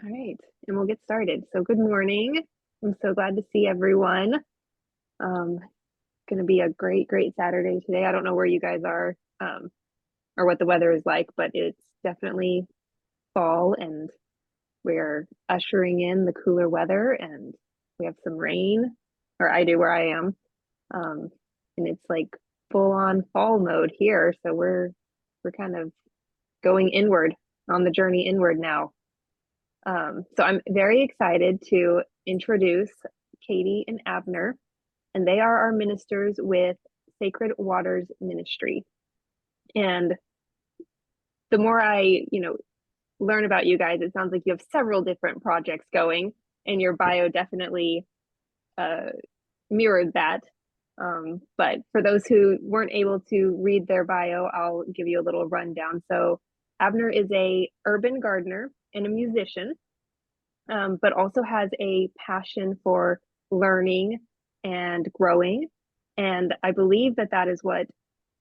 All right, and we'll get started. So good morning. I'm so glad to see everyone. Going to be a great Saturday today. I don't know where you guys are or what the weather is like, but it's definitely fall and we're ushering in the cooler weather and we have some rain, or I do where I am. Um, and it's like full on fall mode here. So we're kind of going inward on the journey inward now. So I'm very excited to introduce Katie and Abner, and they are our ministers with Sacred Waters Ministry. And the more I learn about you guys, it sounds like you have several different projects going, and your bio definitely uh, mirrored that. But for those who weren't able to read their bio, I'll give you a little rundown. So Abner is a urban gardener and a musician, but also has a passion for learning and growing. And I believe that that is what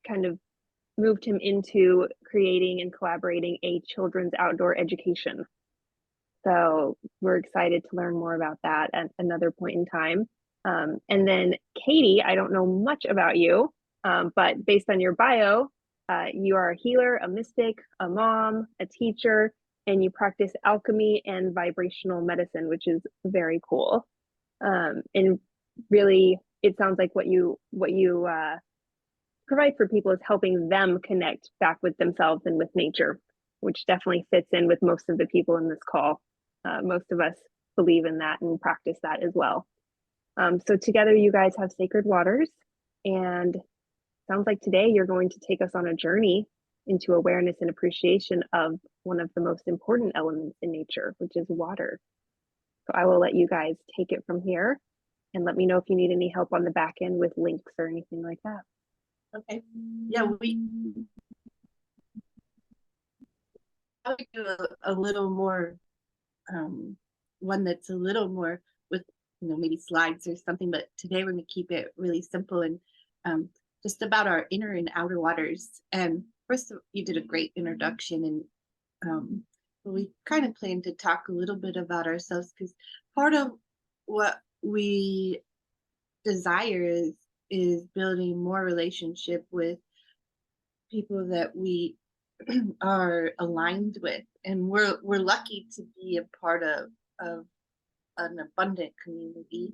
kind of moved him into creating and collaborating a children's outdoor education. So we're excited to learn more about that at another point in time. And then Katie, I don't know much about you, but based on your bio, you are a healer, a mystic, a mom, a teacher, and you practice alchemy and vibrational medicine, which is very cool. And really, it sounds like what you provide for people is helping them connect back with themselves and with nature, which definitely fits in with most of the people in this call. Most of us believe in that and practice that as well. So together, you guys have Sacred Waters, and sounds like today you're going to take us on a journey into awareness and appreciation of one of the most important elements in nature, which is water. So I will let you guys take it from here and let me know if you need any help on the back end with links or anything like that. Okay. Yeah, I would do a little more, one that's a little more with, maybe slides or something, but today we're going to keep it really simple and just about our inner and outer waters. And first, you did a great introduction, and we kind of plan to talk a little bit about ourselves because part of what we desire is building more relationship with people that we are aligned with, and we're lucky to be a part of an abundant community.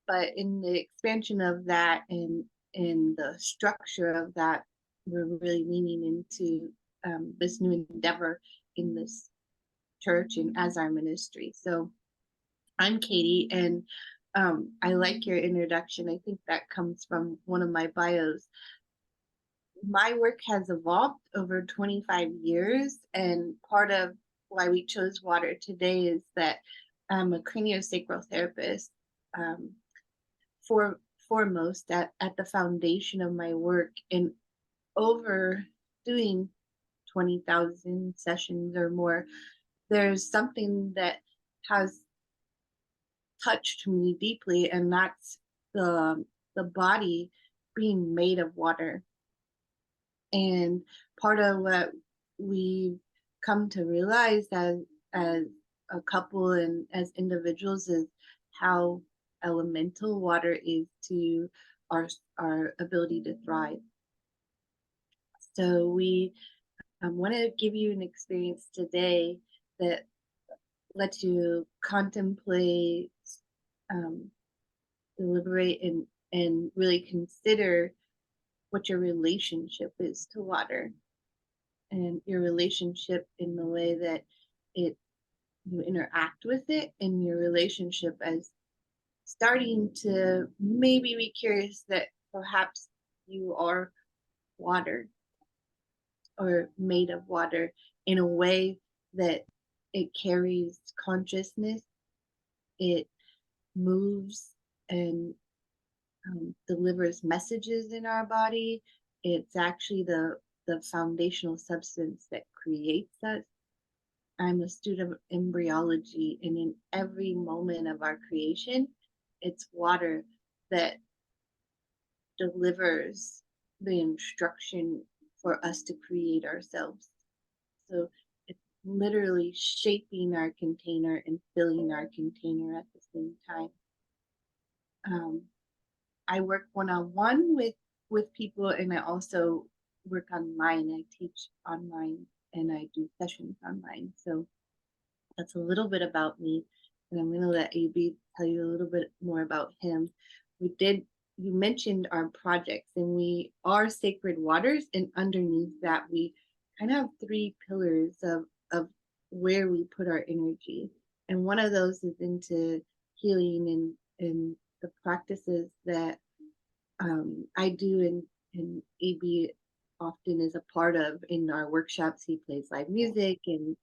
But in the expansion of that and in the structure of that, we're really leaning into this new endeavor in this church and as our ministry. So I'm Katie, and I like your introduction. I think that comes from one of my bios. My work has evolved over 25 years, and part of why we chose water today is that I'm a craniosacral therapist. Um, for foremost at the foundation of my work, and over doing 20,000 sessions or more, there's something that has touched me deeply, and that's the body being made of water. And part of what we've come to realize as a couple and as individuals is how elemental water is to our ability to thrive. So we want to give you an experience today that lets you contemplate, deliberate, and really consider what your relationship is to water, and your relationship in the way that it you interact with it, and your relationship as starting to maybe be curious that perhaps you are water or made of water in a way that it carries consciousness, it moves and delivers messages in our body. It's actually the foundational substance that creates us. I'm a student of embryology, and in every moment of our creation, it's water that delivers the instruction for us to create ourselves. So literally shaping our container and filling our container at the same time. I work one-on-one with people, and I also work online. I teach online and I do sessions online. So that's a little bit about me. And I'm going to let AB tell you a little bit more about him. You mentioned our projects, and we are Sacred Waters. And underneath that, we kind of have three pillars of where we put our energy. And one of those is into healing and the practices that I do, and AB often is a part of in our workshops. He plays live music, and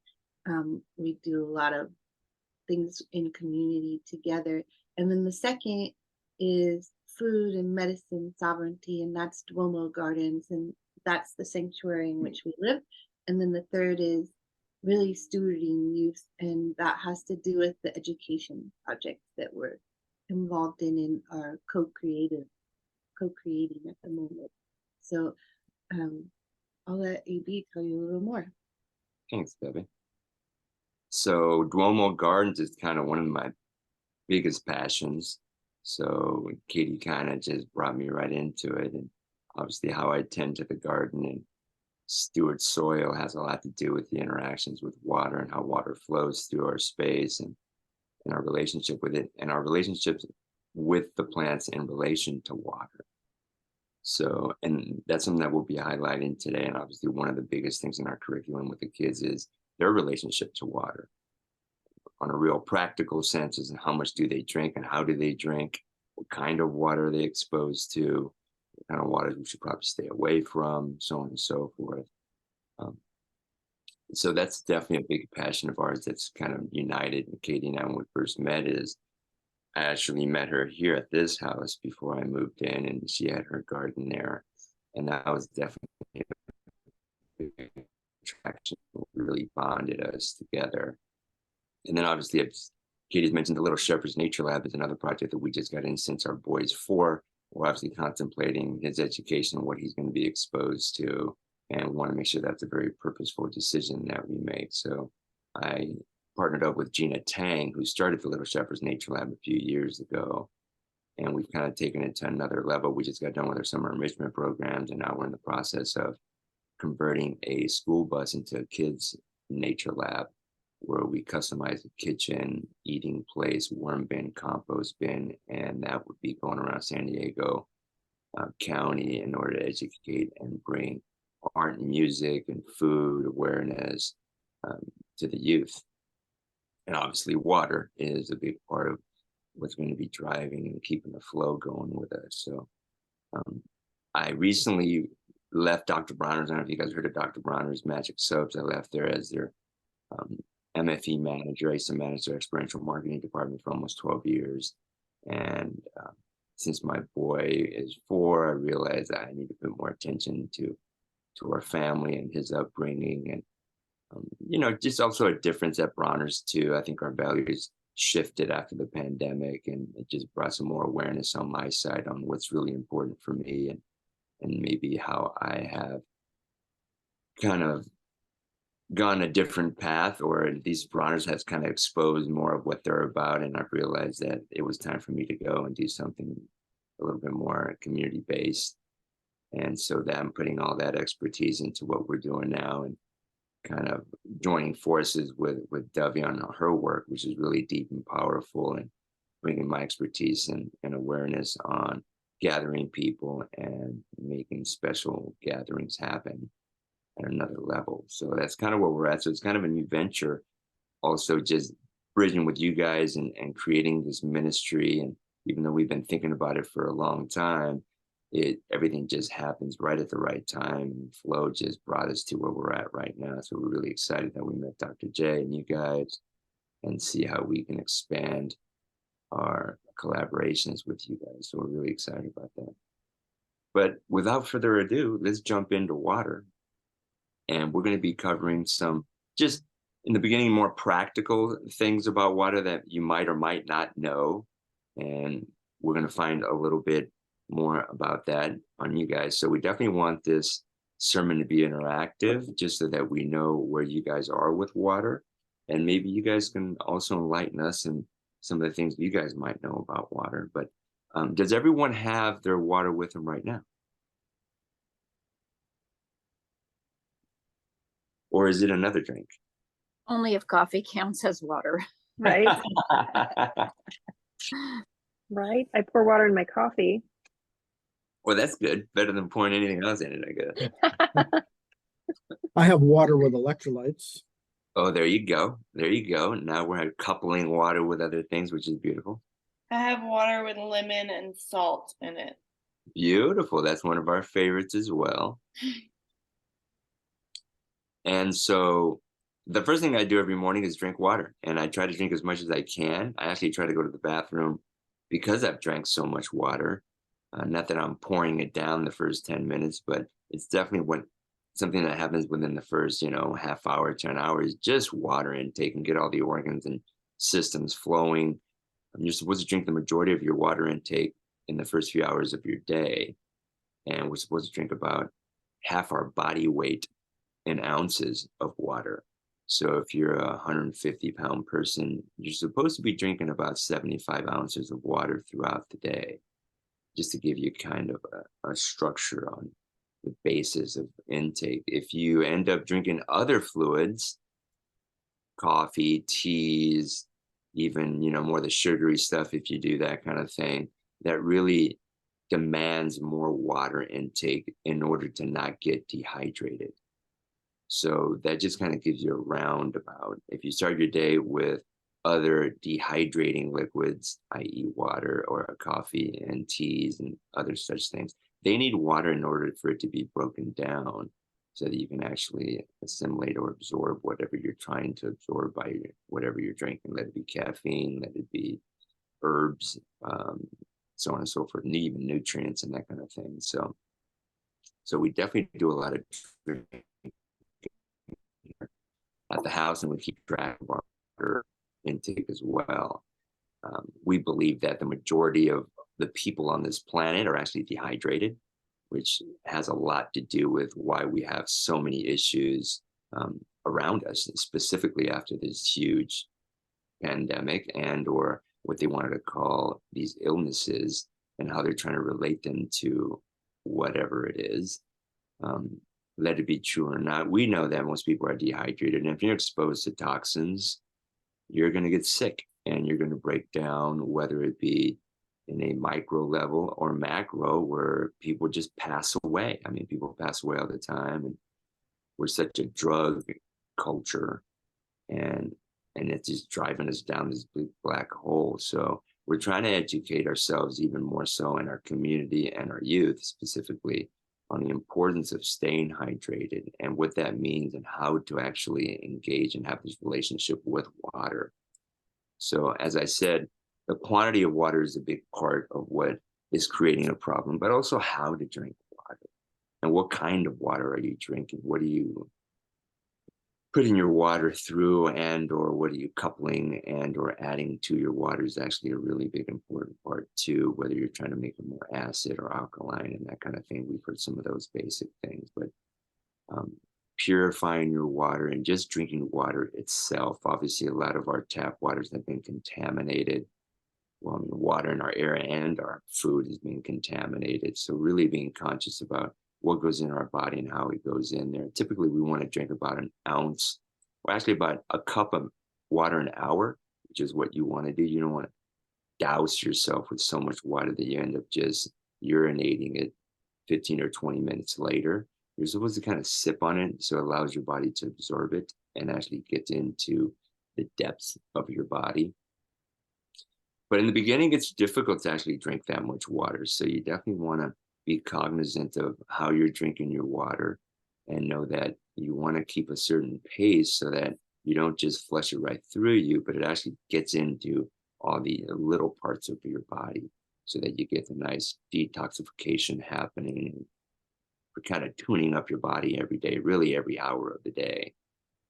we do a lot of things in community together. And then the second is food and medicine sovereignty, and that's Duomo Gardens, and that's the sanctuary in which we live. And then the third is really stewarding youth, and that has to do with the education projects that we're involved in our co-creating at the moment. So I'll let AB tell you a little more. Thanks, Debbie. So Duomo Gardens is kind of one of my biggest passions. So Katie kind of just brought me right into it. And obviously how I tend to the garden and steward soil has a lot to do with the interactions with water and how water flows through our space and our relationship with it and our relationships with the plants in relation to water. So, and that's something that we'll be highlighting today. And obviously one of the biggest things in our curriculum with the kids is their relationship to water on a real practical sense, is how much do they drink and how do they drink, what kind of water are they exposed to, what kind of water we should probably stay away from, so on and so forth. So that's definitely a big passion of ours that's kind of united. And Katie and I, when we first met, is I actually met her here at this house before I moved in, and she had her garden there, and that was definitely a big attraction. What really bonded us together. And then obviously, Katie's mentioned the Little Shepherd's Nature Lab is another project that we just got in since our boy's 4. We're obviously contemplating his education and what he's going to be exposed to, and want to make sure that's a very purposeful decision that we make. So I partnered up with Gina Tang, who started the Little Shepherd's Nature Lab a few years ago, and we've kind of taken it to another level. We just got done with our summer enrichment programs, and now we're in the process of converting a school bus into a kids' nature lab, where we customize a kitchen, eating place, worm bin, compost bin, and that would be going around San Diego County in order to educate and bring art and music and food awareness to the youth. And obviously water is a big part of what's going to be driving and keeping the flow going with us. So I recently left Dr. Bronner's. I don't know if you guys heard of Dr. Bronner's Magic Soaps. I left there as their MFE manager. I used to manage their experiential marketing department for almost 12 years. And since my boy is 4, I realized that I need to put more attention to our family and his upbringing. And, just also a difference at Bronner's too. I think our values shifted after the pandemic, and it just brought some more awareness on my side on what's really important for me, and maybe how I have kind of gone a different path, or these Bronner's has kind of exposed more of what they're about. And I've realized that it was time for me to go and do something a little bit more community based. And so that I'm putting all that expertise into what we're doing now, and kind of joining forces with Devi on her work, which is really deep and powerful, and bringing my expertise and awareness on gathering people and making special gatherings happen at another level. So that's kind of where we're at. So it's kind of a new venture, also just bridging with you guys and creating this ministry. And even though we've been thinking about it for a long time, everything just happens right at the right time, and flow just brought us to where we're at right now. So we're really excited that we met Dr. J and you guys, and see how we can expand our collaborations with you guys. So we're really excited about that. But without further ado, let's jump into water. And we're going to be covering some, just in the beginning, more practical things about water that you might or might not know. And we're going to find a little bit more about that on you guys. So we definitely want this sermon to be interactive, just so that we know where you guys are with water. And maybe you guys can also enlighten us in some of the things you guys might know about water. But does everyone have their water with them right now? Or is it another drink? Only if coffee counts as water. Right? Right? I pour water in my coffee. Well, that's good. Better than pouring anything else in it, I guess. I have water with electrolytes. Oh, there you go. There you go. Now we're coupling water with other things, which is beautiful. I have water with lemon and salt in it. Beautiful. That's one of our favorites as well. And so the first thing I do every morning is drink water. And I try to drink as much as I can. I actually try to go to the bathroom because I've drank so much water. Not that I'm pouring it down the first 10 minutes, but it's definitely something that happens within the first, half hour to an hour is just water intake and get all the organs and systems flowing. You're supposed to drink the majority of your water intake in the first few hours of your day. And we're supposed to drink about half our body weight in ounces of water. So if you're a 150-pound person, you're supposed to be drinking about 75 ounces of water throughout the day, just to give you kind of a structure on the basis of intake. If you end up drinking other fluids, coffee, teas, even, more the sugary stuff, if you do that kind of thing, that really demands more water intake in order to not get dehydrated. So that just kind of gives you a roundabout. If you start your day with other dehydrating liquids, i.e. water or a coffee and teas and other such things, they need water in order for it to be broken down so that you can actually assimilate or absorb whatever you're trying to absorb by whatever you're drinking. Let it be caffeine, let it be herbs, so on and so forth, and even nutrients and that kind of thing. So we definitely do a lot of drinking at the house, and we keep track of our water intake as well. We believe that the majority of the people on this planet are actually dehydrated, which has a lot to do with why we have so many issues around us, specifically after this huge pandemic and or what they wanted to call these illnesses and how they're trying to relate them to whatever it is. Let it be true or not, we know that most people are dehydrated. And if you're exposed to toxins, you're going to get sick and you're going to break down, whether it be in a micro level or macro, where people just pass away. I mean, people pass away all the time, and we're such a drug culture, and it's just driving us down this big black hole. So we're trying to educate ourselves even more so in our community and our youth specifically on the importance of staying hydrated and what that means and how to actually engage and have this relationship with water. So as I said, the quantity of water is a big part of what is creating a problem, but also how to drink water and what kind of water are you drinking? What are you putting your water through, and or what are you coupling and or adding to your water is actually a really big important part too, whether you're trying to make it more acid or alkaline and that kind of thing. We've heard some of those basic things, but purifying your water and just drinking water itself. Obviously, a lot of our tap waters have been contaminated. Well, I mean, water in our air and our food has been contaminated. So really being conscious about what goes in our body and how it goes in there. Typically, we want to drink about an ounce, or actually about a cup of water an hour, which is what you want to do. You don't want to douse yourself with so much water that you end up just urinating it 15 or 20 minutes later. You're supposed to kind of sip on it so it allows your body to absorb it and actually get into the depths of your body. But in the beginning, it's difficult to actually drink that much water. So you definitely want to be cognizant of how you're drinking your water and know that you want to keep a certain pace so that you don't just flush it right through you, but it actually gets into all the little parts of your body so that you get the nice detoxification happening. We're kind of tuning up your body every day, really every hour of the day.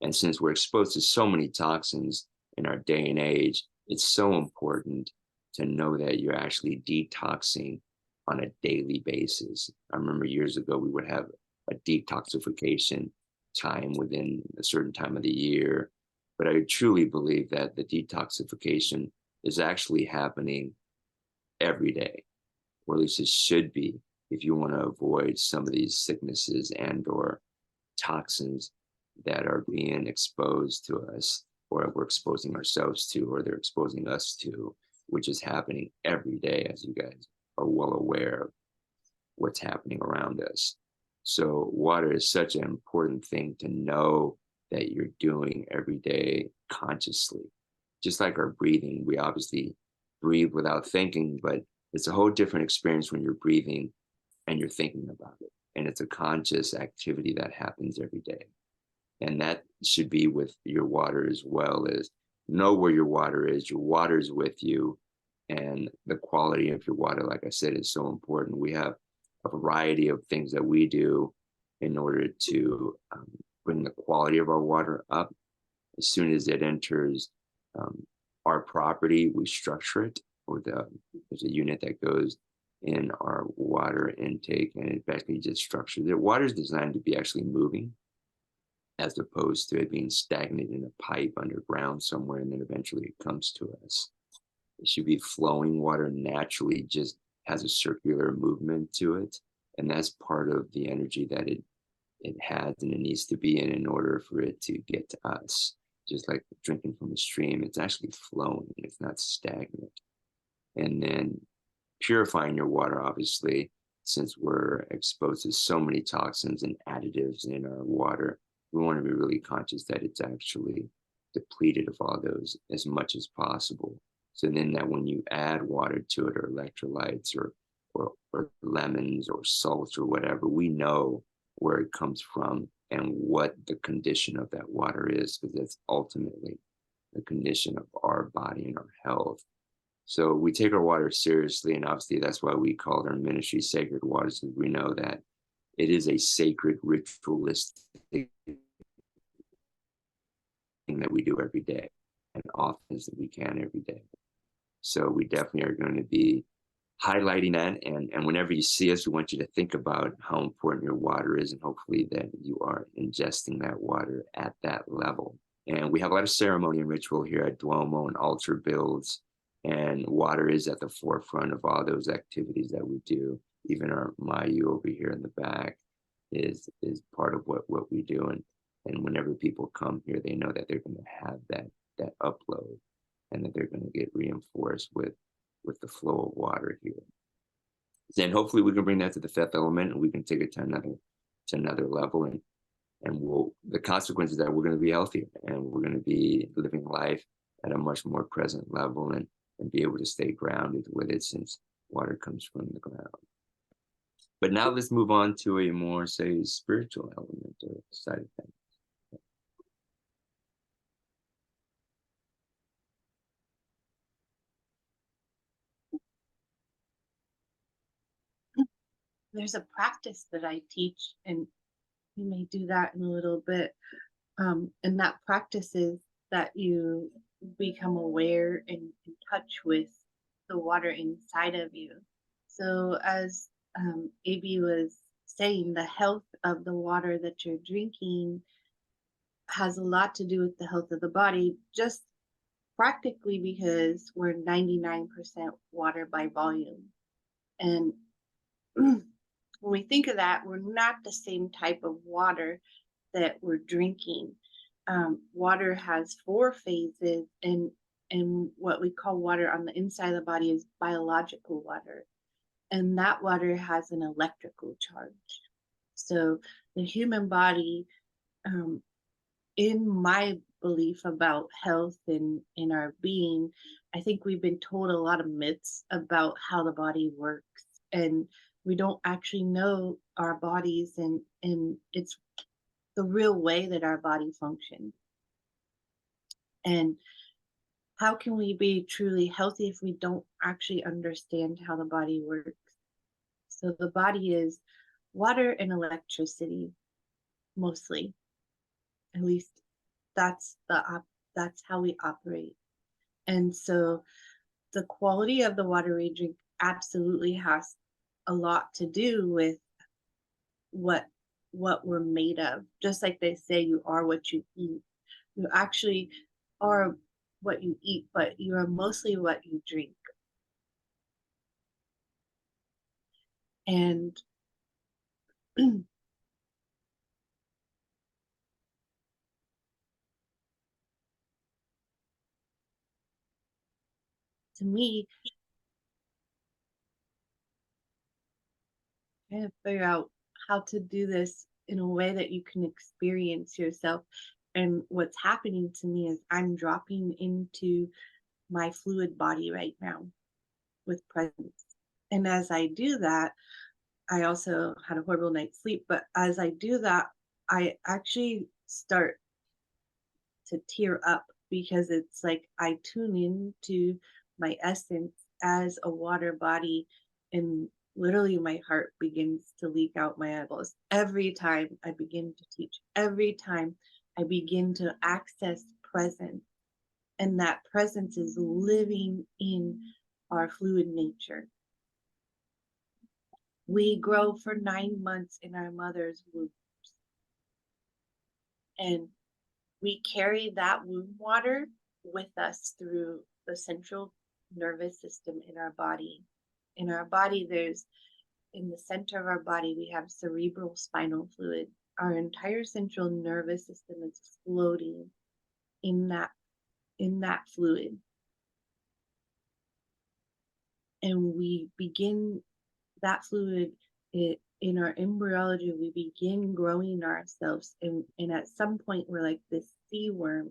And since we're exposed to so many toxins in our day and age, it's so important to know that you're actually detoxing on a daily basis. I remember years ago, we would have a detoxification time within a certain time of the year. But I truly believe that the detoxification is actually happening every day, or at least it should be, if you want to avoid some of these sicknesses and or toxins that are being exposed to us, or we're exposing ourselves to, or they're exposing us to, which is happening every day, as you guys are well aware of what's happening around us. So water is such an important thing to know that you're doing every day consciously. Just like our breathing, we obviously breathe without thinking, but it's a whole different experience when you're breathing and you're thinking about it. And it's a conscious activity that happens every day. And that should be with your water as well, as know where your water is. Your water is with you. And the quality of your water, like I said, is so important. We have a variety of things that we do in order to bring the quality of our water up. As soon as it enters our property, we structure it with there's a unit that goes in our water intake, and it basically just structures it. Water is designed to be actually moving, as opposed to it being stagnant in a pipe underground somewhere, and then eventually it comes to us. It should be flowing. Water naturally just has a circular movement to it, and that's part of the energy that it has and it needs to be in order for it to get to us. Just like drinking from a stream, it's actually flowing, it's not stagnant. And then purifying your water, obviously, since we're exposed to so many toxins and additives in our water, we want to be really conscious that it's actually depleted of all those as much as possible. So then that when you add water to it, or electrolytes or lemons or salts or whatever, we know where it comes from and what the condition of that water is, because that's ultimately the condition of our body and our health. So we take our water seriously, and obviously that's why we call our ministry Sacred Waters, because we know that it is a sacred, ritualistic thing that we do every day, and often as we can every day. So we definitely are going to be highlighting that, and whenever you see us, we want you to think about how important your water is, and hopefully that you are ingesting that water at that level. And we have a lot of ceremony and ritual here at Duomo, and altar builds, and water is at the forefront of all those activities that we do. Even our Mayu over here in the back is part of what we do, and whenever people come here, they know that they're going to have that upload, and that they're going to get reinforced with the flow of water here. Then hopefully we can bring that to the fifth element, and we can take it to another level, and the consequences that we're going to be healthier, and we're going to be living life at a much more present level, and be able to stay grounded with it, since water comes from the ground. But now let's move on to a more, say, spiritual element or side of things. There's a practice that I teach, and we may do that in a little bit. And that practice is that you become aware and in touch with the water inside of you. So as AB was saying, the health of the water that you're drinking has a lot to do with the health of the body, just practically because we're 99% water by volume. And when we think of that, we're not the same type of water that we're drinking. Water has 4 phases, and what we call water on the inside of the body is biological water, and that water has an electrical charge. So the human body, in my belief about health and in our being, I think we've been told a lot of myths about how the body works, and we don't actually know our bodies and it's the real way that our body functions. And how can we be truly healthy if we don't actually understand how the body works? So the body is water and electricity, mostly. At least that's how we operate. And so the quality of the water we drink absolutely has a lot to do with what what we're made of. Just like they say, you are what you eat. You actually are what you eat, but you are mostly what you drink. And to me, trying to figure out how to do this in a way that you can experience yourself. And what's happening to me is I'm dropping into my fluid body right now with presence. And as I do that, I also had a horrible night's sleep. But as I do that, I actually start to tear up because it's like I tune into my essence as a water body, and literally my heart begins to leak out my eyeballs every time I begin to teach, every time I begin to access presence. And that presence is living in our fluid nature. We grow for 9 months in our mother's womb, and we carry that womb water with us through the central nervous system in our body. In our body, in the center of our body, we have cerebral spinal fluid. Our entire central nervous system is floating in that fluid. And we begin that fluid in our embryology, we begin growing ourselves. And at some point, we're like this sea worm,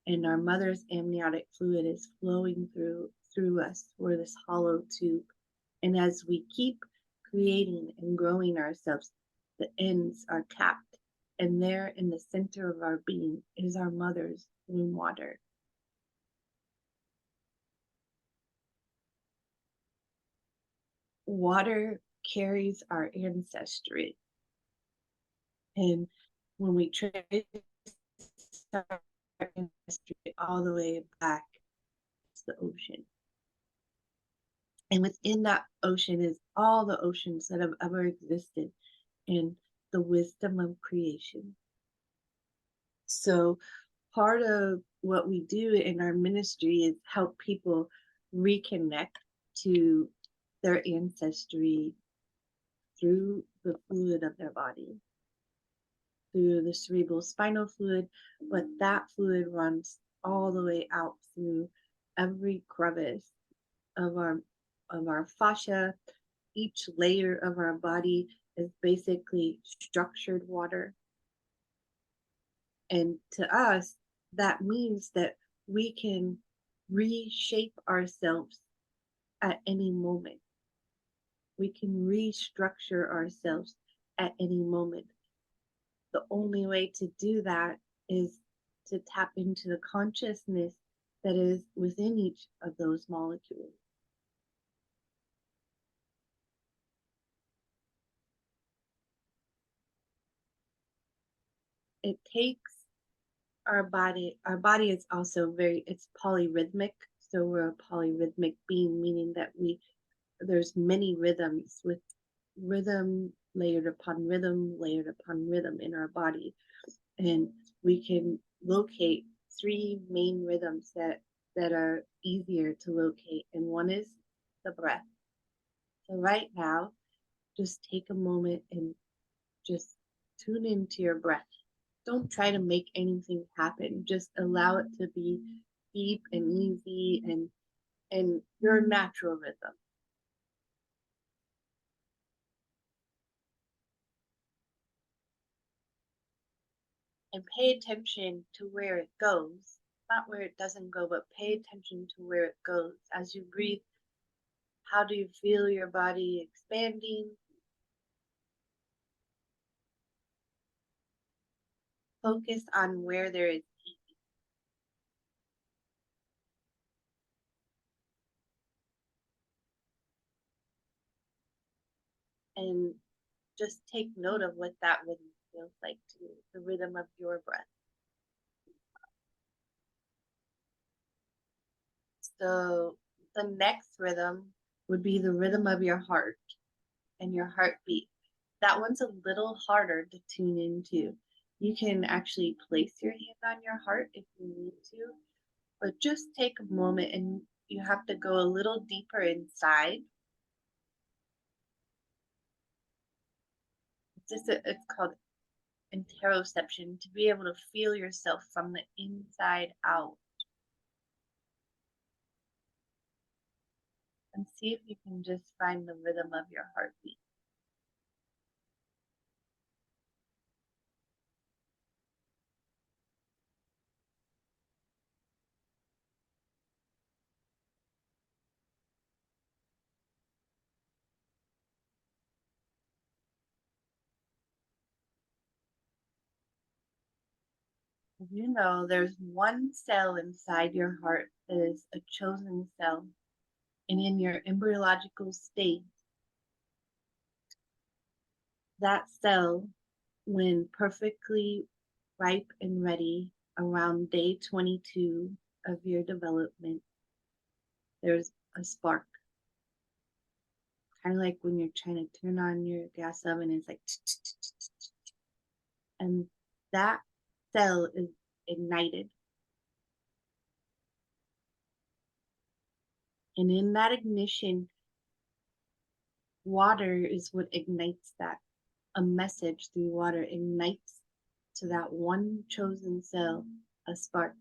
and our mother's amniotic fluid is flowing through us. We're this hollow tube. And as we keep creating and growing ourselves, the ends are tapped. And there in the center of our being is our mother's womb water. Water carries our ancestry. And when we trace our ancestry all the way back, it's the ocean. And within that ocean is all the oceans that have ever existed and the wisdom of creation. So part of what we do in our ministry is help people reconnect to their ancestry through the fluid of their body, through the cerebral spinal fluid, but that fluid runs all the way out through every crevice of our fascia. Each layer of our body is basically structured water. And to us, that means that we can reshape ourselves at any moment. We can restructure ourselves at any moment. The only way to do that is to tap into the consciousness that is within each of those molecules. It takes our body is also it's polyrhythmic. So we're a polyrhythmic being, meaning that there's many rhythms, with rhythm layered upon rhythm, layered upon rhythm in our body. And we can locate 3 main rhythms that are easier to locate. And one is the breath. So right now, just take a moment and just tune into your breath. Don't try to make anything happen. Just allow it to be deep and easy and your natural rhythm. And pay attention to where it goes, not where it doesn't go, but pay attention to where it goes. As you breathe, how do you feel your body expanding? Focus on where there is heat. And just take note of what that rhythm feels like to you, the rhythm of your breath. So the next rhythm would be the rhythm of your heart and your heartbeat. that one's a little harder to tune into. You can actually place your hand on your heart if you need to, but just take a moment, and you have to go a little deeper inside. It's called interoception, to be able to feel yourself from the inside out. And see if you can just find the rhythm of your heartbeat. You know, there's one cell inside your heart that is a chosen cell. And in your embryological state, that cell, when perfectly ripe and ready around day 22 of your development, there's a spark. Kind of like when you're trying to turn on your gas oven, it's like, and that cell is ignited. And in that ignition, water is what ignites that. A message through water ignites to that one chosen cell a spark.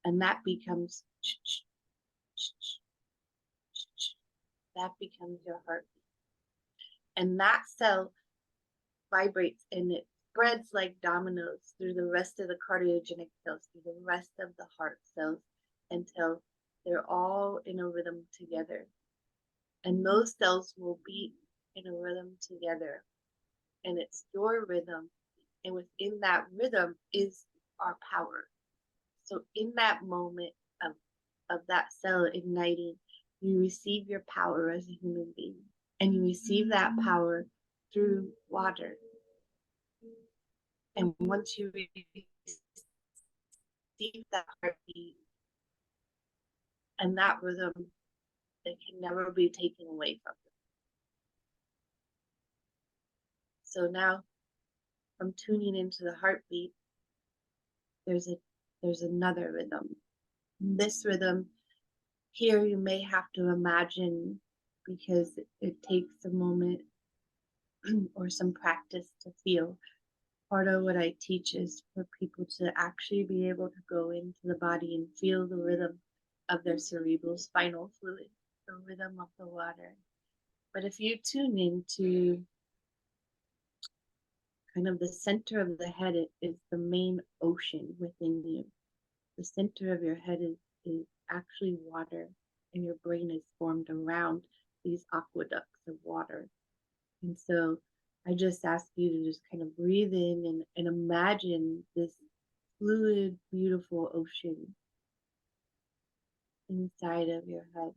And that becomes that becomes your heartbeat. And that cell vibrates and it spreads like dominoes through the rest of the cardiogenic cells, through the rest of the heart cells, until they're all in a rhythm together. And those cells will beat in a rhythm together. And it's your rhythm. And within that rhythm is our power. So in that moment of that cell igniting, you receive your power as a human being. And you receive that power through water. And once you receive that heartbeat and that rhythm, it can never be taken away from you. So now, from tuning into the heartbeat, there's another rhythm. This rhythm here you may have to imagine, because it takes a moment or some practice to feel. Part of what I teach is for people to actually be able to go into the body and feel the rhythm of their cerebral spinal fluid, the rhythm of the water. But if you tune into kind of the center of the head, it is the main ocean within you. The center of your head is actually water, and your brain is formed around these aqueducts of water. And so I just ask you to just kind of breathe in and imagine this fluid, beautiful ocean inside of your head,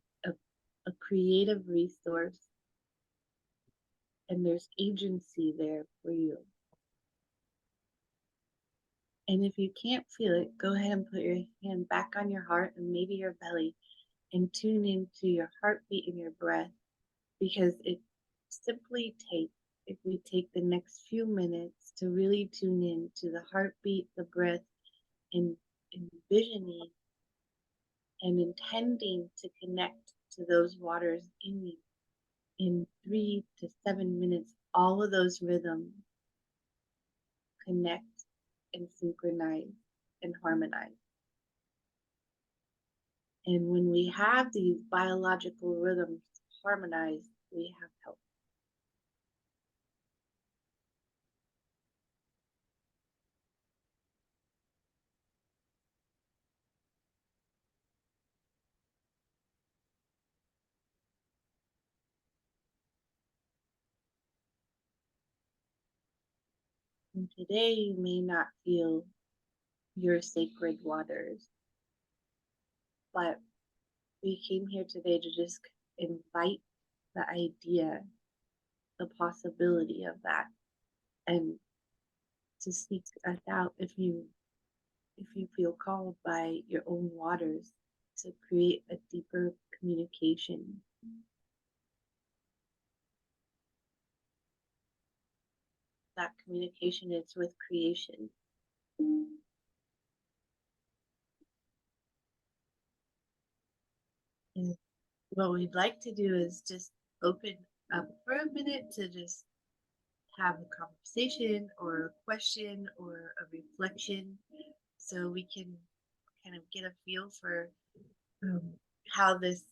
a creative resource, and there's agency there for you. And if you can't feel it, go ahead and put your hand back on your heart and maybe your belly and tune into your heartbeat and your breath, because it simply takes, if we take the next few minutes to really tune in to the heartbeat, the breath, and envisioning and intending to connect to those waters in you. In 3 to 7 minutes, all of those rhythms connect and synchronize and harmonize. And when we have these biological rhythms harmonized, we have health. And today you may not feel your sacred waters, but we came here today to just invite the idea, the possibility of that, and to seek us out if you feel called by your own waters to create a deeper communication. that communication is with creation. And what we'd like to do is just open up for a minute to just have a conversation or a question or a reflection, so we can kind of get a feel for how this is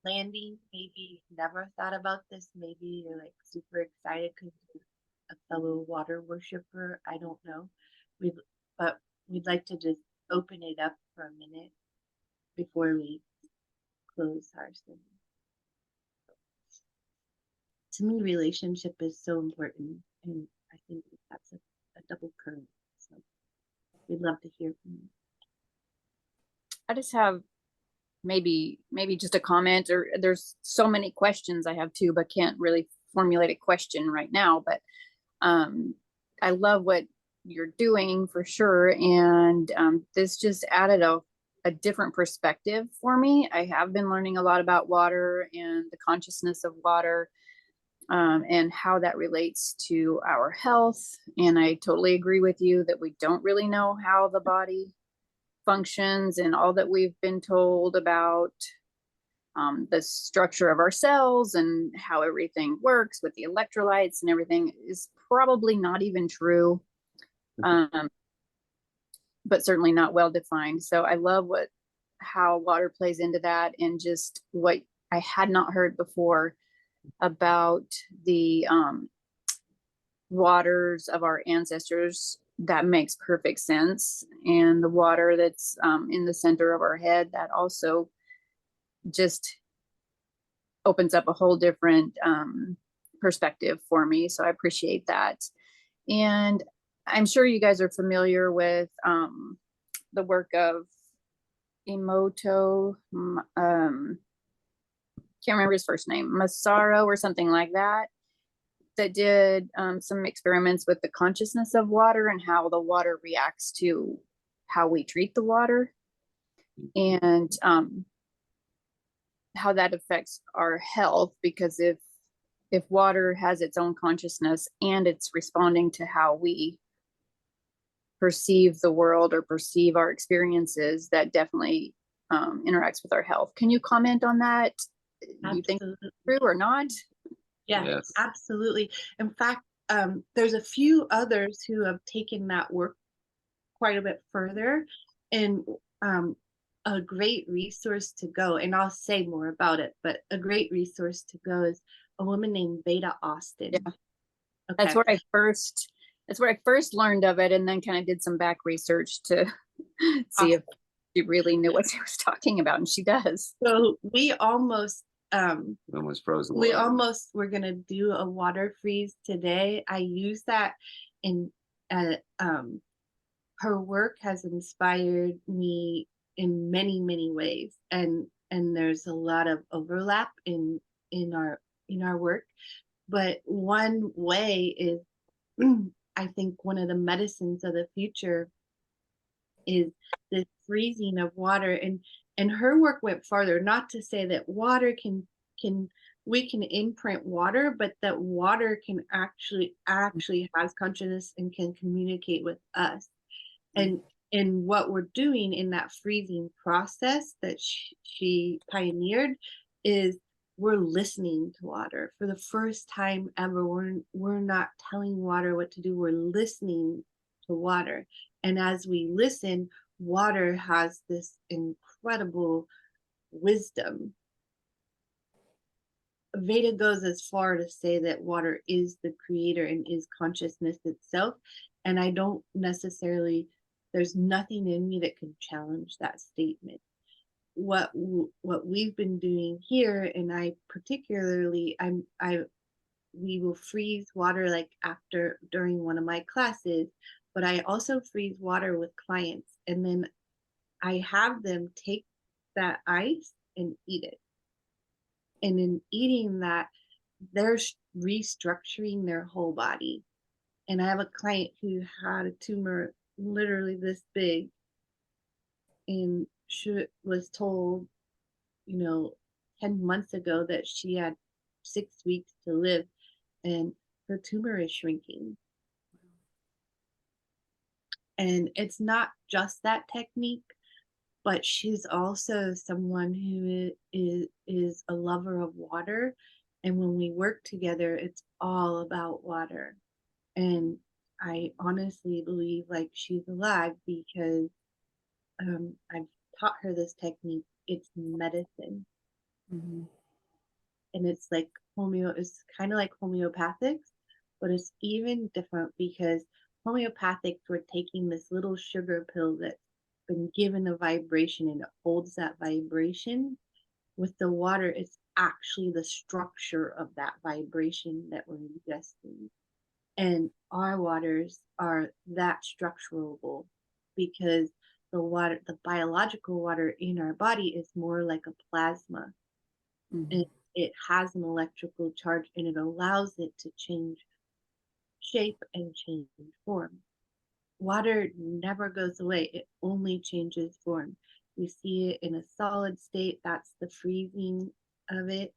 landing. Maybe you've never thought about this. Maybe you're like super excited because you're a fellow water worshiper. I don't know. But we'd like to just open it up for a minute before we close our session. To me, relationship is so important, and I think that's a double current. So we'd love to hear from you. I just have maybe just a comment, or there's so many questions I have too, but can't really formulate a question right now. But I love what you're doing for sure. And this just added a different perspective for me. I have been learning a lot about water and the consciousness of water, and how that relates to our health. And I totally agree with you that we don't really know how the body functions, and all that we've been told about the structure of our cells and how everything works with the electrolytes and everything is probably not even true, but certainly not well defined. So I love how water plays into that, and just what I had not heard before about the waters of our ancestors. That makes perfect sense. And the water that's in the center of our head, that also just opens up a whole different perspective for me. So I appreciate that. And I'm sure you guys are familiar with the work of Emoto, can't remember his first name, Massaro or something like that, that did some experiments with the consciousness of water and how the water reacts to how we treat the water, and how that affects our health. Because if water has its own consciousness and it's responding to how we perceive the world or perceive our experiences, that definitely interacts with our health. Can you comment on that? Absolutely. You think it's true or not? Yes, absolutely. In fact, there's a few others who have taken that work quite a bit further, and a great resource to go, and I'll say more about it, but a great resource to go is a woman named Beta Austin. Yeah. Okay. That's where I first learned of it, and then kind of did some back research to see if she really knew what she was talking about, and she does. So we almost froze the water. We almost were gonna do a water freeze today. I use that in her work has inspired me in many ways, and there's a lot of overlap in our work. But one way is I think one of the medicines of the future is the freezing of water, and her work went farther, not to say that water we can imprint water, but that water can actually has consciousness and can communicate with us. And what we're doing in that freezing process that she pioneered is we're listening to water for the first time ever. We're not telling water what to do, we're listening to water. And as we listen, water has this incredible wisdom. Veda goes as far to say that water is the creator and is consciousness itself. And I don't necessarily, there's nothing in me that can challenge that statement. What we've been doing here, and I particularly, we will freeze water like during one of my classes, but I also freeze water with clients, and then I have them take that ice and eat it. And in eating that, they're restructuring their whole body. And I have a client who had a tumor literally this big, and she was told, 10 months ago that she had 6 weeks to live, and her tumor is shrinking. And it's not just that technique, but she's also someone who is a lover of water. And when we work together, it's all about water. And I honestly believe like she's alive because I've taught her this technique. It's medicine. Mhm. And it's like it's kind of like homeopathics, but it's even different because homeopathics, we're taking this little sugar pill that's been given a vibration and it holds that vibration. With the water, it's actually the structure of that vibration that we're ingesting. And our waters are that structurable because the biological water in our body is more like a plasma. Mhm. And it has an electrical charge and it allows it to change shape and change form. Water never goes away, it only changes form. We see it in a solid state, that's the freezing of it.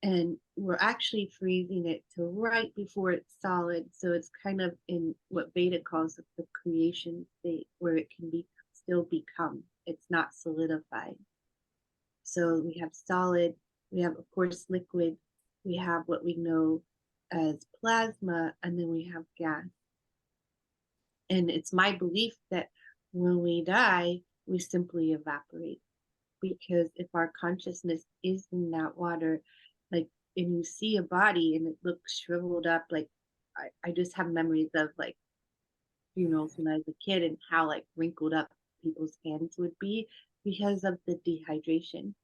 And we're actually freezing it to right before it's solid. So it's kind of in what Veda calls the creation state where it can be still become. It's not solidified. So we have solid, we have, of course, liquid, we have what we know as plasma, and then we have gas. And it's my belief that when we die, we simply evaporate. Because if our consciousness is in that water, like, and you see a body and it looks shriveled up, like, I just have memories of like funerals when I was a kid and how like wrinkled up people's hands would be because of the dehydration.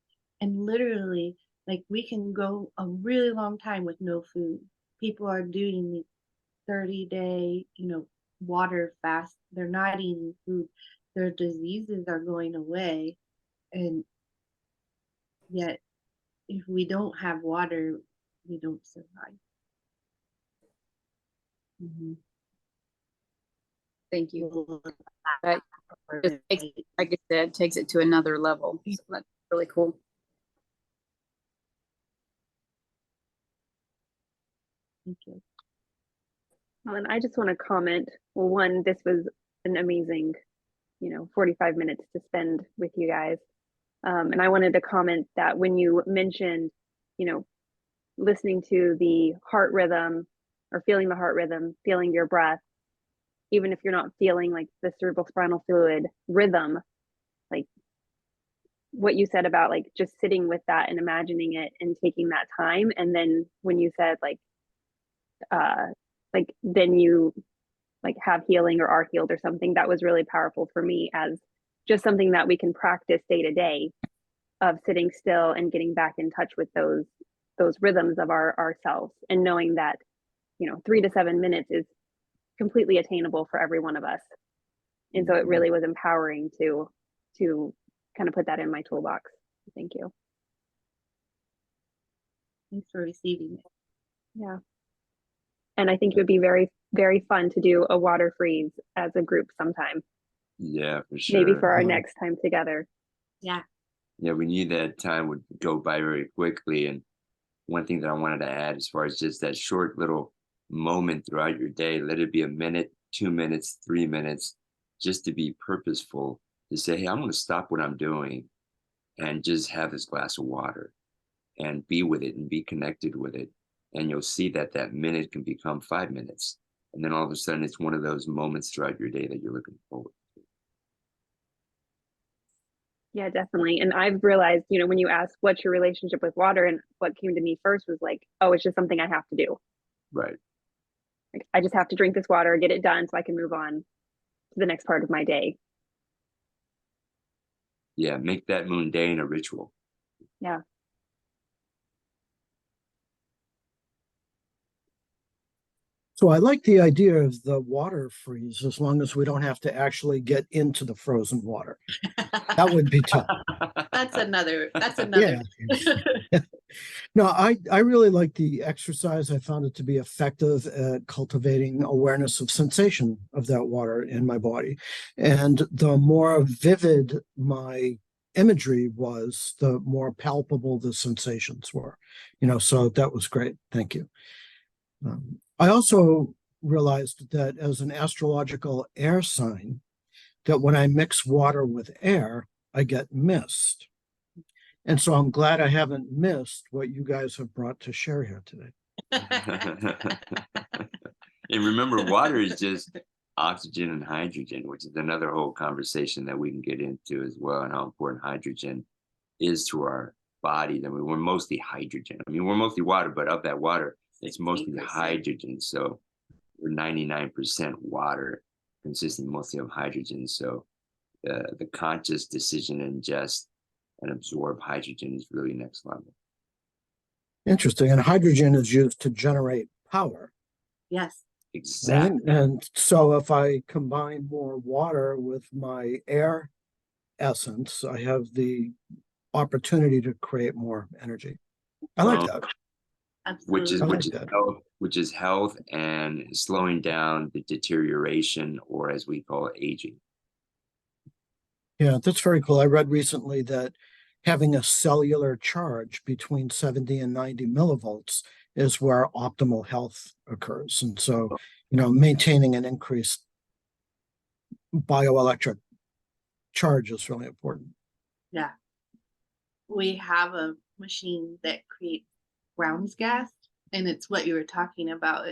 And literally, like, we can go a really long time with no food. People are doing the 30-day, water fast. They're not eating food. Their diseases are going away. And yet, if we don't have water, we don't survive. Mhm. Thank you. Well, That just takes, like I said, takes it to another level. So that's really cool. thank you. Well, and I just want to comment. Well, one, this was an amazing, 45 minutes to spend with you guys. And I wanted to comment that when you mentioned, listening to the heart rhythm or feeling the heart rhythm, feeling your breath, even if you're not feeling like the cerebral spinal fluid rhythm, like what you said about like just sitting with that and imagining it and taking that time. And then when you said then you like have healing or are healed or something, that was really powerful for me as just something that we can practice day to day of sitting still and getting back in touch with those rhythms of ourselves and knowing that 3 to 7 minutes is completely attainable for every one of us. And so it really was empowering to kind of put that in my toolbox. Thank you. Thanks for receiving it. Yeah. And I think it would be very, very fun to do a water freeze as a group sometime. Yeah, for sure. Maybe for our next time together. Yeah. Yeah, we knew that time would go by very quickly. And one thing that I wanted to add, as far as just that short little moment throughout your day, let it be a minute, 2 minutes, 3 minutes, just to be purposeful, to say, hey, I'm going to stop what I'm doing and just have this glass of water and be with it and be connected with it. And you'll see that that minute can become 5 minutes. And then all of a sudden, it's one of those moments throughout your day that you're looking forward to. Yeah, definitely. And I've realized, when you ask what's your relationship with water, and what came to me first was like, oh, it's just something I have to do. Right. Like, I just have to drink this water, get it done so I can move on to the next part of my day. Yeah, make that mundane a ritual. Yeah. So I like the idea of the water freeze as long as we don't have to actually get into the frozen water. That would be tough. That's another. Yeah. No, I really like the exercise. I found it to be effective at cultivating awareness of sensation of that water in my body. And the more vivid my imagery was, the more palpable the sensations were. So that was great. Thank you. I also realized that as an astrological air sign, that when I mix water with air, I get mist. And so I'm glad I haven't missed what you guys have brought to share here today. And remember, water is just oxygen and hydrogen, which is another whole conversation that we can get into as well, and how important hydrogen is to our bodies. I mean, we're mostly hydrogen. I mean, we're mostly water, but of that water, it's mostly 60%. hydrogen. So we're 99% water, consisting mostly of hydrogen. So the conscious decision to ingest and absorb hydrogen is really next level. Interesting. And hydrogen is used to generate power. Yes. Exactly. Right? And so if I combine more water with my air essence, I have the opportunity to create more energy. I like that. Absolutely. I like Which is that. health, which is health and slowing down the deterioration, or as we call it, aging. Yeah, that's very cool. I read recently that having a cellular charge between 70 and 90 millivolts is where optimal health occurs. And so, maintaining an increased bioelectric charge is really important. Yeah. We have a machine that creates Brown's gas, and it's what you were talking about.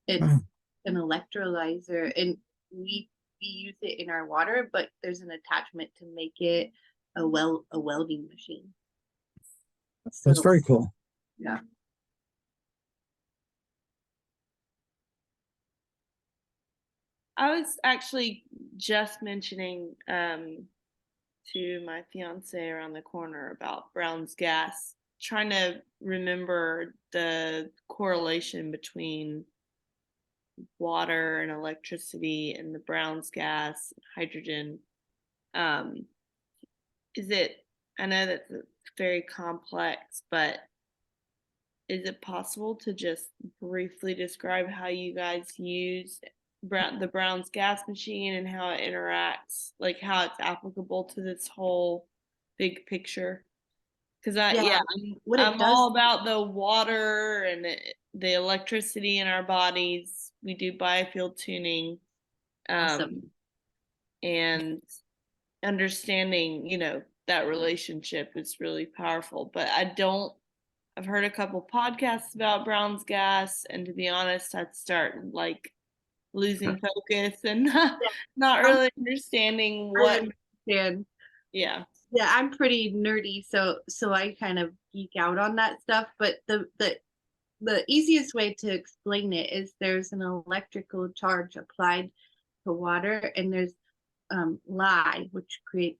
It's Oh. an electrolyzer, and we use it in our water, but there's an attachment to make it a welding machine. That's So, very cool. yeah. I was actually just mentioning to my fiance around the corner about Brown's gas, trying to remember the correlation between water and electricity and the Brown's gas, hydrogen. Is it, I know that's very complex, but is it possible to just briefly describe how you guys use the Brown's gas machine and how it interacts, like how it's applicable to this whole big picture? Because what it I'm does, all about the water and the electricity in our bodies. We do biofield tuning, awesome. and understanding, that relationship is really powerful. But I've heard a couple podcasts about Brown's gas, and to be honest, I'd start like losing focus and not really understanding what. I understand. Yeah. Yeah, I'm pretty nerdy, so I kind of geek out on that stuff. But the easiest way to explain it is there's an electrical charge applied to water, and there's lye, which creates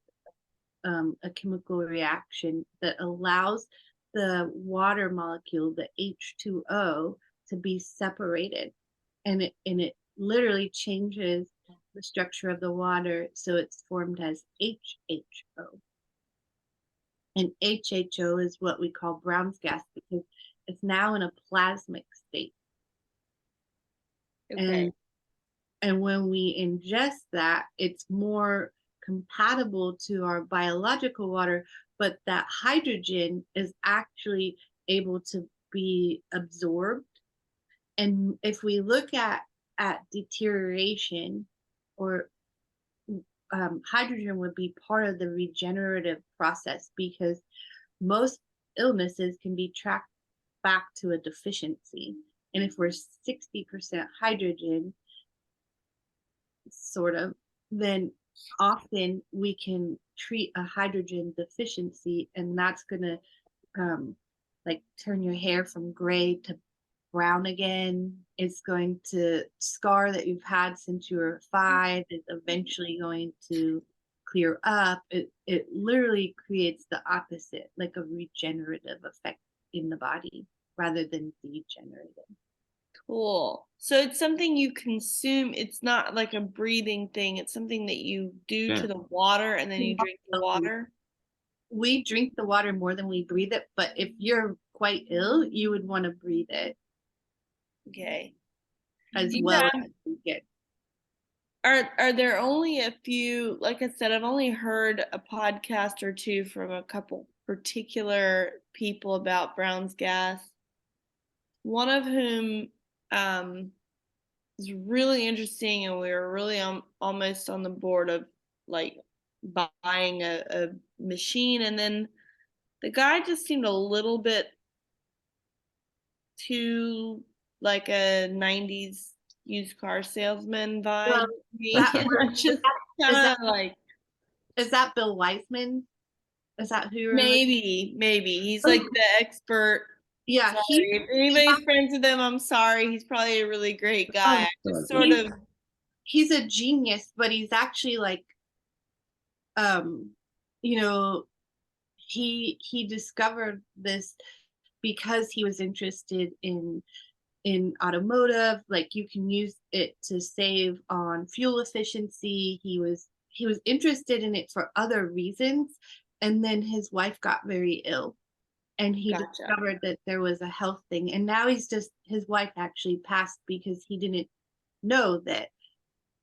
a chemical reaction that allows the water molecule, the H2O, to be separated, and it literally changes the structure of the water, so it's formed as HHO. And HHO is what we call Brown's gas because it's now in a plasmic state. Okay. And when we ingest that, it's more compatible to our biological water, but that hydrogen is actually able to be absorbed. And if we look at deterioration, or hydrogen would be part of the regenerative process, because most illnesses can be tracked back to a deficiency. And if we're 60% hydrogen, sort of, then often we can treat a hydrogen deficiency, and that's going to like turn your hair from gray to brown again. It's going to scar that you've had since you were 5 is eventually going to clear up. It literally creates the opposite, like a regenerative effect in the body rather than degenerative. Cool. So it's something you consume. It's not like a breathing thing. It's something that you do to the water, and then you drink the water. We drink the water more than we breathe it, but if you're quite ill, you would want to breathe it. Okay. As well as drink it. Are there only a few, like I said, I've only heard a podcast or two from a couple particular people about Brown's gas, one of whom was really interesting, and we were really almost on the board of like buying a machine, and then the guy just seemed a little bit too like a 90s used car salesman vibe. Well, to me. that- And I just is kind that- of like, Is that Bill Weissman? Is that who you're maybe he's like the expert. Yeah, Sorry, he if anybody's friends with him, I'm sorry. He's probably a really great guy. I just sort of he's a genius, but he's actually like you know, he discovered this because he was interested in automotive. Like, you can use it to save on fuel efficiency. He was interested in it for other reasons, and then his wife got very ill, and he Gotcha. discovered that there was a health thing, and now his wife actually passed because he didn't know that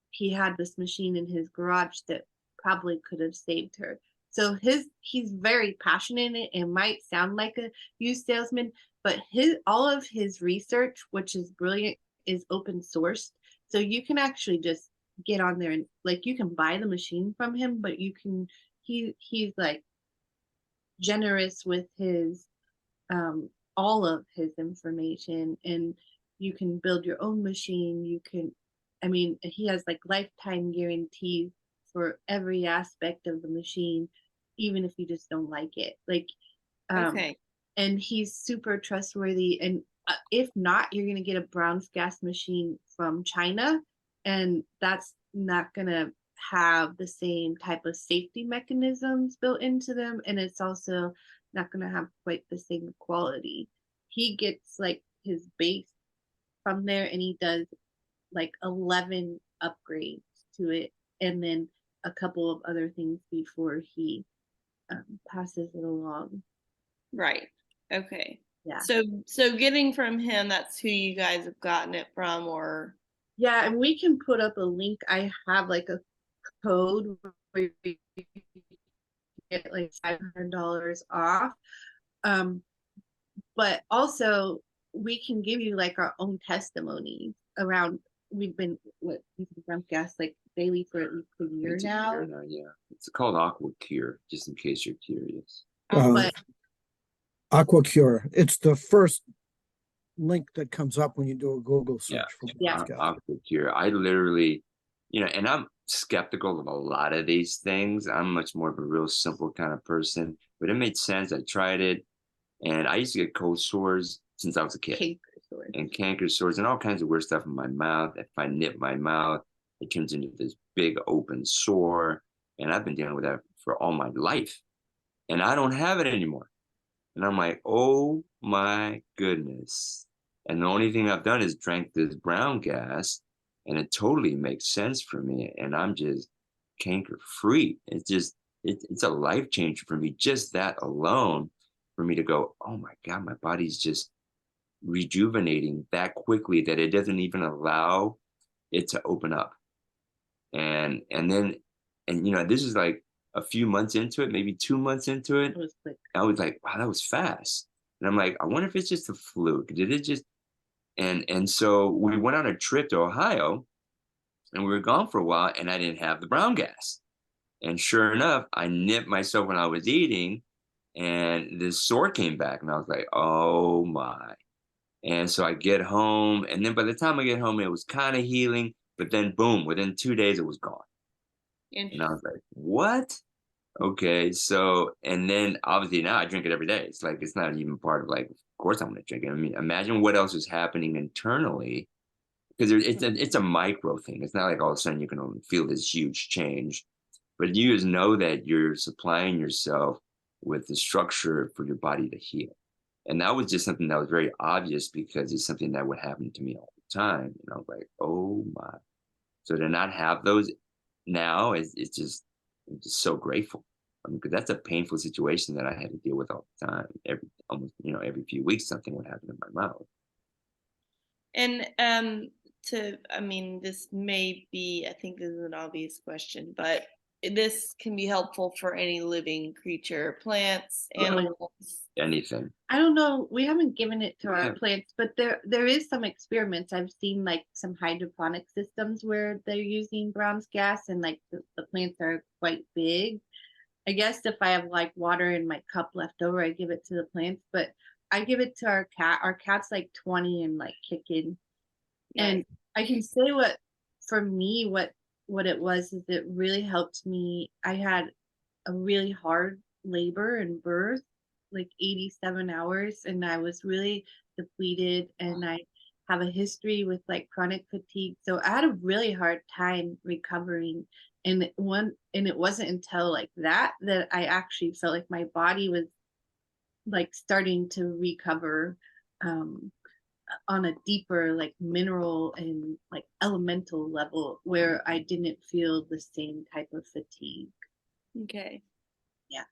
he had this machine in his garage that probably could have saved her. So he's very passionate in it. It might sound like a used salesman, but all of his research, which is brilliant, is open sourced. So you can actually just get on there and like you can buy the machine from him, but you can he's like generous with his all of his information, and you can build your own machine. You can, I mean, he has like lifetime guarantees for every aspect of the machine, even if you just don't like it. Like, okay. and he's super trustworthy. And if not, you're gonna get a Brown's gas machine from China, and that's not gonna have the same type of safety mechanisms built into them, and it's also not gonna have quite the same quality. He gets like his base from there, and he does like 11 upgrades to it, and then a couple of other things before he passes it along. Right. Okay. Yeah. So getting from him, that's who you guys have gotten it from, or Yeah, and we can put up a link. I have like a code where you get like $500 off. But also we can give you like our own testimonies around. We've been using Brown's gas like daily for at least a year it's now. a year now, yeah. It's called Aqua Cure, just in case you're curious. But AquaCure. It's the first link that comes up when you do a Google search for Brown's gas. Aqua Cure. I literally, and I'm skeptical of a lot of these things. I'm much more of a real simple kind of person, but it made sense. I tried it, and I used to get cold sores since I was a kid. Canker sores and all kinds of weird stuff in my mouth. If I nip my mouth, it turns into this big open sore. And I've been dealing with that for all my life. And I don't have it anymore. And I'm like, oh my goodness. And the only thing I've done is drank this brown gas, and it totally makes sense for me. And I'm just canker free. It's a life changer for me. Just that alone, for me to go, oh my God, my body's just rejuvenating that quickly that it doesn't even allow it to open up. And this is like a few months into it, maybe 2 months into it. I was like, wow, that was fast. And I'm like, I wonder if it's just a fluke. Did it just and so we went on a trip to Ohio, and we were gone for a while, and I didn't have the brown gas. And sure enough, I nipped myself when I was eating, and this sore came back, and I was like, oh my. And so I get home, and then by the time I get home, it was kind of healing, but then boom, within 2 days, it was gone. And I was like, what? Okay, so, and then obviously now I drink it every day. It's like, it's not even part of like, of course I'm going to drink it. I mean, imagine what else is happening internally, because it's a micro thing. It's not like all of a sudden you can feel this huge change, but you just know that you're supplying yourself with the structure for your body to heal. And that was just something that was very obvious because it's something that would happen to me all the time. And I was like, oh my. So to not have those now it's just, I'm just so grateful. I mean, because that's a painful situation that I had to deal with all the time. Every few weeks, something would happen in my mouth. And I mean, this may be, I think this is an obvious question, but this can be helpful for any living creature, plants, animals. Anything. I don't know. We haven't given it to our Yeah. plants, but there is some experiments. I've seen like some hydroponic systems where they're using Brown's gas and like the plants are quite big. I guess if I have like water in my cup left over, I give it to the plants, but I give it to our cat. Our cat's like 20 and like kicking. And I can say what for me what it was is it really helped me. I had a really hard labor and birth, like 87 hours, and I was really depleted, and I have a history with like chronic fatigue. So I had a really hard time recovering. And it wasn't until like that I actually felt like my body was like starting to recover on a deeper like mineral and like elemental level where I didn't feel the same type of fatigue. Okay. Yeah.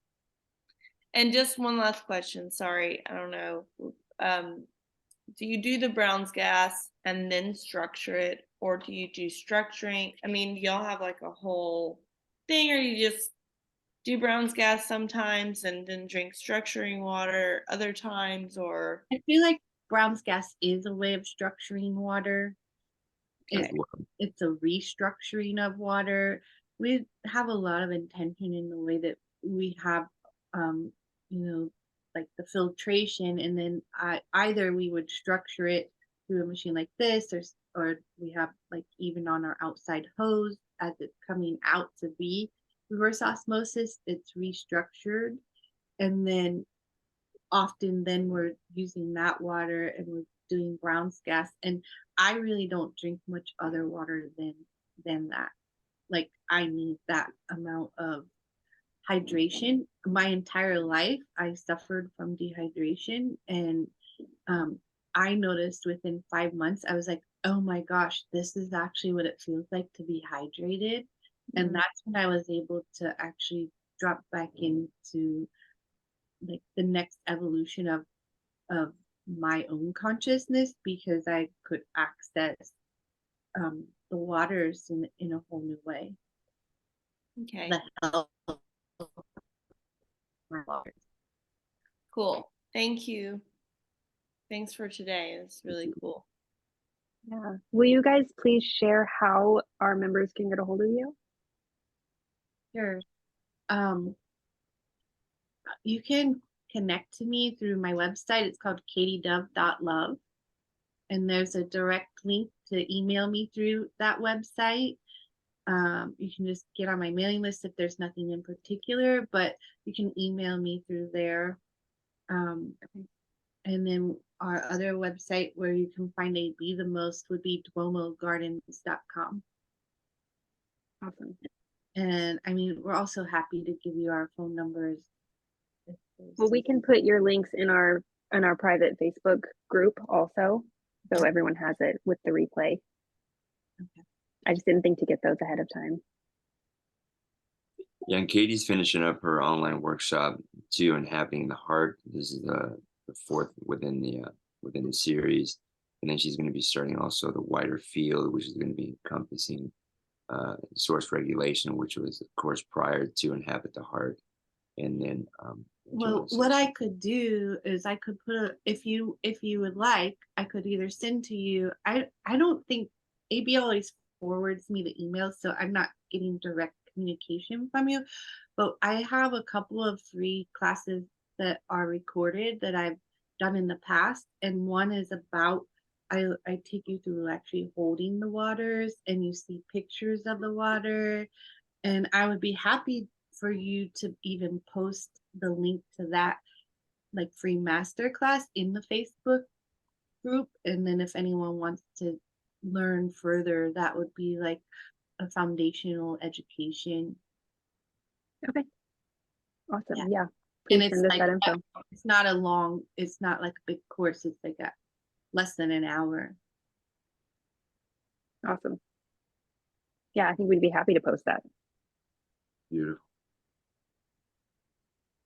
And just one last question. Sorry, I don't know. Do you do the Brown's gas and then structure it, or do you do structuring? I mean, do y'all have like a whole thing, or you just do Brown's gas sometimes and then drink structuring water other times, or? I feel like Brown's gas is a way of structuring water. As well. It's a restructuring of water. We have a lot of intention in the way that we have, you know, like the filtration, and then either we would structure it through a machine like this, or we have like even on our outside hose as it's coming out to be reverse osmosis, it's restructured, and then often then we're using that water and we're doing Brown's gas. And I really don't drink much other water than that. Like I need that amount of hydration. My entire life I suffered from dehydration, and I noticed within 5 months I was like, oh my gosh, this is actually what it feels like to be hydrated. And that's when I was able to actually drop back into like the next evolution of my own consciousness, because I could access the waters in a whole new way. Okay, The health of my waters. cool. Thank you. Thanks for today. It's really cool. Yeah. Will you guys please share how our members can get a hold of you? Sure. You can connect to me through my website. It's called katiedove.love. And there's a direct link to email me through that website. You can just get on my mailing list if there's nothing in particular, but you can email me through there. And then our other website where you can find AB the most would be duomogardens.com. Awesome. And I mean, we're also happy to give you our phone numbers. Well, we can put your links in our private Facebook group also, so everyone has it with the replay. Okay. I just didn't think to get those ahead of time. Yeah, and Katie's finishing up her online workshop too, and having the heart. This is the fourth within the series, and then she's going to be starting also the wider field, which is going to be encompassing source regulation, which was of course prior to inhabit the heart, and then well, what I could do is I could put if you would like, I could either send to you. I don't think AB always forwards me the emails, so I'm not getting direct communication from you, but I have a couple of free classes that are recorded that I've done in the past, and one is about I take you through actually holding the waters, and you see pictures of the water, and I would be happy for you to even post the link to that like free masterclass in the Facebook group, and then if anyone wants to learn further, that would be like a foundational education. Okay. Awesome. Yeah. And Please it's send us like that info. it's not like a big course. It's like a less than an hour. Awesome. Yeah, I think we'd be happy to post that. beautiful.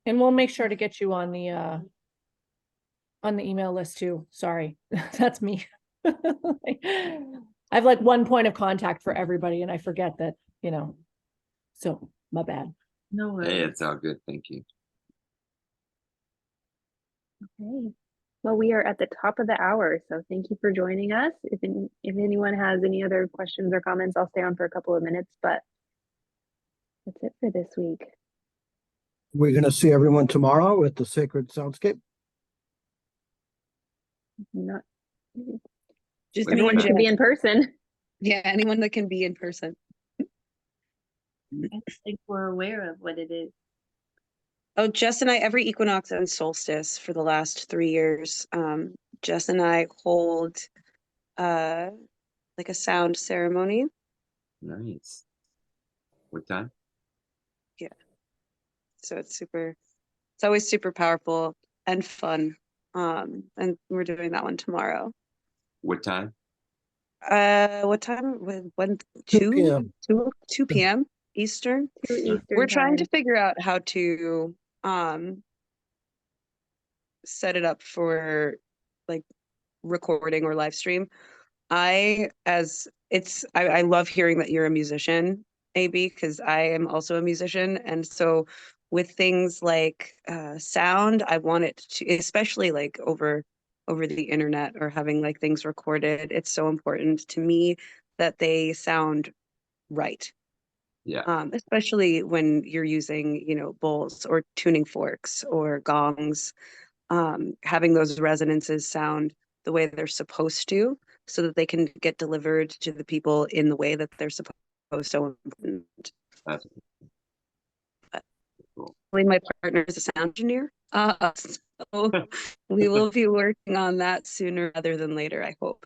And we'll make sure to get you on the email list too. Sorry, that's me. I have like one point of contact for everybody, and I forget that, so My bad. No Hey, worries. it's all good. Thank you. Okay. Well, we are at the top of the hour, so thank you for joining us. If anyone has any other questions or comments, I'll stay on for a couple of minutes, but that's it for this week. We're going to see everyone tomorrow at the Sacred Soundscape. Not Just Wait, me anyone and who can be Jess. in person. Yeah, anyone that can be in person. I think we're aware of what it is. Oh, Jess and I, every equinox and solstice for the last 3 years, Jess and I hold like a sound ceremony. Nice. What time? So it's always super powerful and fun. And we're doing that one tomorrow. What time? What time? When 2 p.m. 2 p.m. Eastern. 2 Eastern We're trying to time. figure out how to set it up for like recording or live stream. I love hearing that you're a musician, AB, because I am also a musician. And so with things like sound, I want it to, especially like over the internet or having like things recorded, it's so important to me that they sound right. Yeah. Especially when you're using, bowls or tuning forks or gongs, having those resonances sound the way they're supposed to, so that they can get delivered to the people in the way that they're supposed to. So important. That's cool. My partner is a sound engineer, so we will be working on that sooner rather than later, I hope.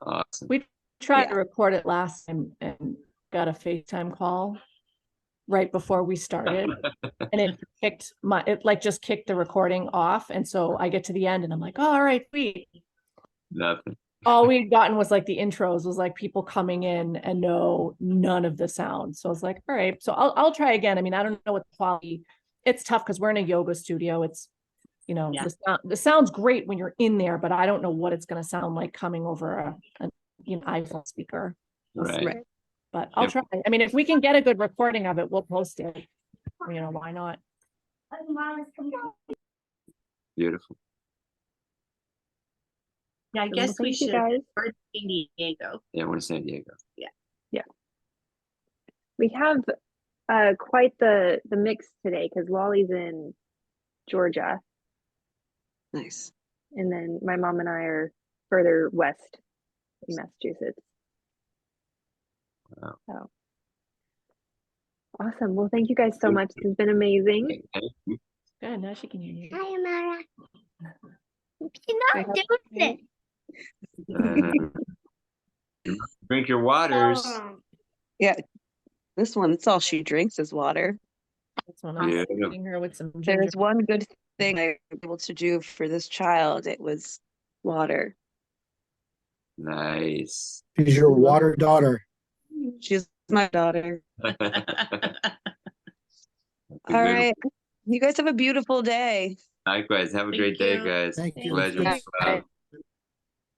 Awesome. We tried Yeah. to record it last time and got a FaceTime call right before we started. And it just kicked the recording off. And so I get to the end and I'm like, oh, all right, sweet. Nothing. All we'd gotten was like the intros, was like people coming in and none of the sound. So I was like, all right, so I'll try again. I mean, I don't know what the quality, it's tough because we're in a yoga studio. It's, Yeah. the sound's great when you're in there, but I don't know what it's going to sound like coming over an iPhone speaker. Right. Right. But I'll Yep. try. I mean, if we can get a good recording of it, we'll post it. Why not? Beautiful. Yeah, I Well, guess we thank you should. guys. We're in San Diego. Yeah, we're in San Diego. We have quite the mix today because Wally's in Georgia, Nice. and then my mom and I are further west in Massachusetts. Wow. So awesome. Well, thank you guys so much. This has been amazing. Good. Now she can hear you. Hi, Amara. Wait, You're not doing it. Drink your waters. Yeah. This one, it's all she drinks is water. That's when I'm Yeah. feeding her with some ginger. There's one good thing I was able to do for this child. It was water. Nice. She's your water daughter. She's my daughter. That's a All good right. You guys have a beautiful day. one. Likewise. Have a Thank great day, you. guys. Thank you. Pleasure. you. Wow.